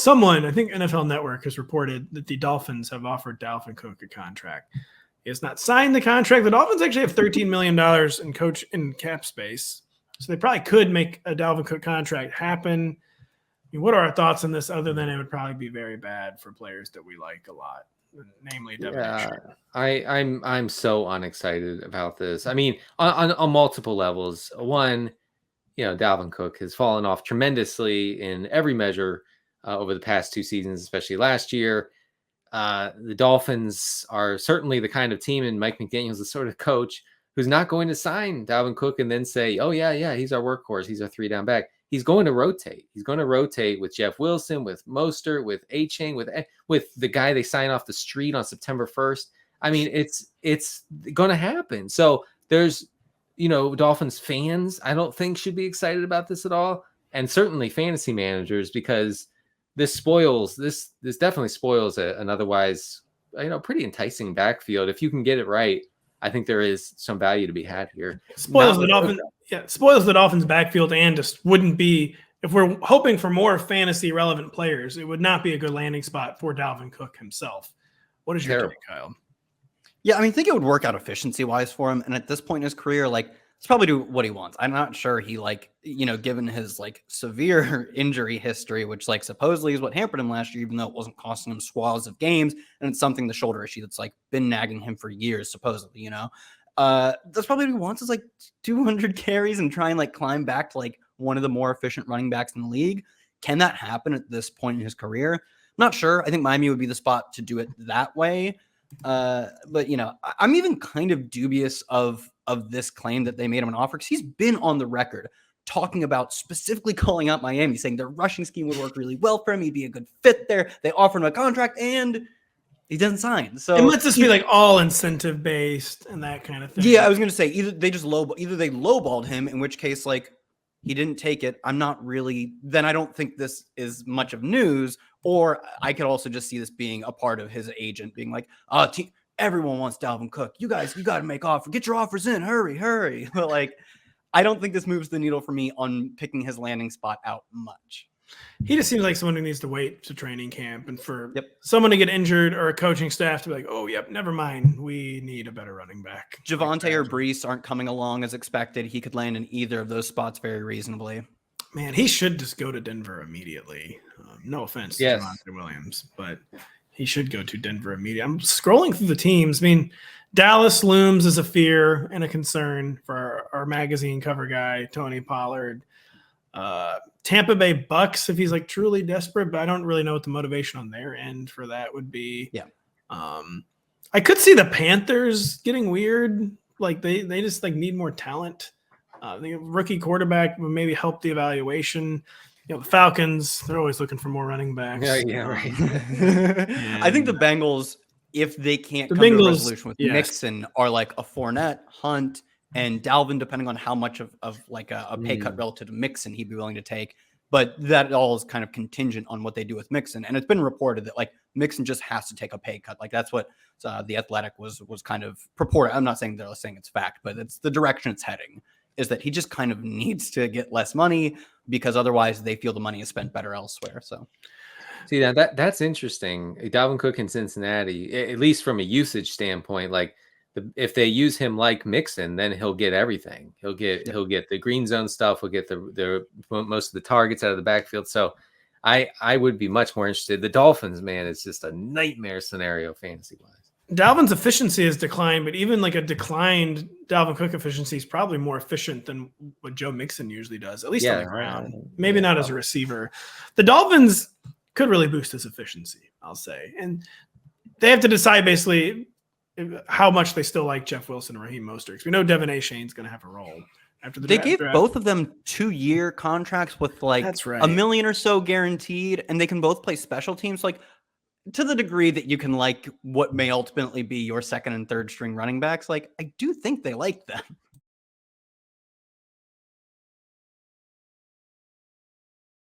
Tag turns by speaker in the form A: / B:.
A: someone, I think NFL Network has reported that the Dolphins have offered Dalvin Cook a contract. He has not signed the contract. The Dolphins actually have $13 million in cap space. So they probably could make a Dalvin Cook contract happen. I mean, what are our thoughts on this other than it would probably be very bad for players that we like a lot, namely Devin?
B: Yeah, I'm so unexcited about this. I mean, on multiple levels. One, Dalvin Cook has fallen off tremendously in every measure over the past 2 seasons, especially last year. The Dolphins are certainly the kind of team, and Mike McDaniel's the sort of coach who's not going to sign Dalvin Cook and then say, oh, yeah, he's our workhorse. He's our 3-down back. He's going to rotate. He's going to rotate with Jeff Wilson, with Mostert, with A-Chain, with the guy they sign off the street on September 1st. I mean, it's going to happen. So there's, Dolphins fans, I don't think should be excited about this at all. And certainly fantasy managers, because this definitely spoils an otherwise, pretty enticing backfield. If you can get it right, I think there is some value to be had here.
A: Spoils the Dolphins backfield, and just wouldn't be, if we're hoping for more fantasy relevant players, it would not be a good landing spot for Dalvin Cook himself. What is your take, Kyle?
C: Yeah, I think it would work out efficiency wise for him. And at this point in his career, let's probably do what he wants. I'm not sure he given his severe injury history, which supposedly is what hampered him last year, even though it wasn't costing him swaths of games. And it's something, the shoulder issue that's been nagging him for years, supposedly, that's probably what he wants is 200 carries and try and climb back to one of the more efficient running backs in the league. Can that happen at this point in his career? I'm not sure. I think Miami would be the spot to do it that way. But I'm even kind of dubious of this claim that they made him an offer, because he's been on the record talking about specifically calling out Miami, saying their rushing scheme would work really well for him. He'd be a good fit there. They offered him a contract and he doesn't sign. So
A: it must just be all incentive based and that kind of thing.
C: Yeah, I was going to say either they lowballed him, in which case he didn't take it. I'm not really, then I don't think this is much of news. Or I could also just see this being a part of his agent being everyone wants Dalvin Cook. You guys, you got to make offer. Get your offers in. Hurry. But I don't think this moves the needle for me on picking his landing spot out much.
A: He just seems like someone who needs to wait to training camp, and for someone to get injured or a coaching staff to be oh, never mind. We need a better running back.
C: Javonte or Breece aren't coming along as expected. He could land in either of those spots very reasonably.
A: Man, he should just go to Denver immediately. No offense to Javonte Williams, but he should go to Denver immediately. I'm scrolling through the teams. I mean, Dallas looms as a fear and a concern for our magazine cover guy, Tony Pollard. Tampa Bay Bucks, if he's truly desperate, but I don't really know what the motivation on their end for that would be.
C: Yeah.
A: I could see the Panthers getting weird. They just need more talent. The rookie quarterback would maybe help the evaluation. The Falcons, they're always looking for more running backs.
B: Yeah, right.
C: I think the Bengals, if they can't come to a resolution with Mixon, are a Fournette, Hunt, and Dalvin, depending on how much of a pay cut relative to Mixon he'd be willing to take. But that all is kind of contingent on what they do with Mixon. And it's been reported that Mixon just has to take a pay cut. That's what The Athletic was kind of purported. I'm not saying they're saying it's fact, but it's the direction it's heading, is that he just kind of needs to get less money, because otherwise they feel the money is spent better elsewhere. So
B: see, now that's interesting. Dalvin Cook in Cincinnati, at least from a usage standpoint, if they use him like Mixon, then he'll get everything. He'll get the green zone stuff. He'll get the most of the targets out of the backfield. So I would be much more interested. The Dolphins, man, it's just a nightmare scenario fantasy wise.
A: Dalvin's efficiency has declined, but even a declined Dalvin Cook efficiency is probably more efficient than what Joe Mixon usually does, at least on the ground. Maybe not as a receiver. The Dolphins could really boost his efficiency, I'll say. And they have to decide basically how much they still like Jeff Wilson and Raheem Mostert, because we know Devin A. Shane's going to have a role after the
C: draft. They gave both of them 2-year contracts with
A: That's right.
C: $1 million or so guaranteed, and they can both play special teams. To the degree that you can what may ultimately be your second and third string running backs, I do think they like them.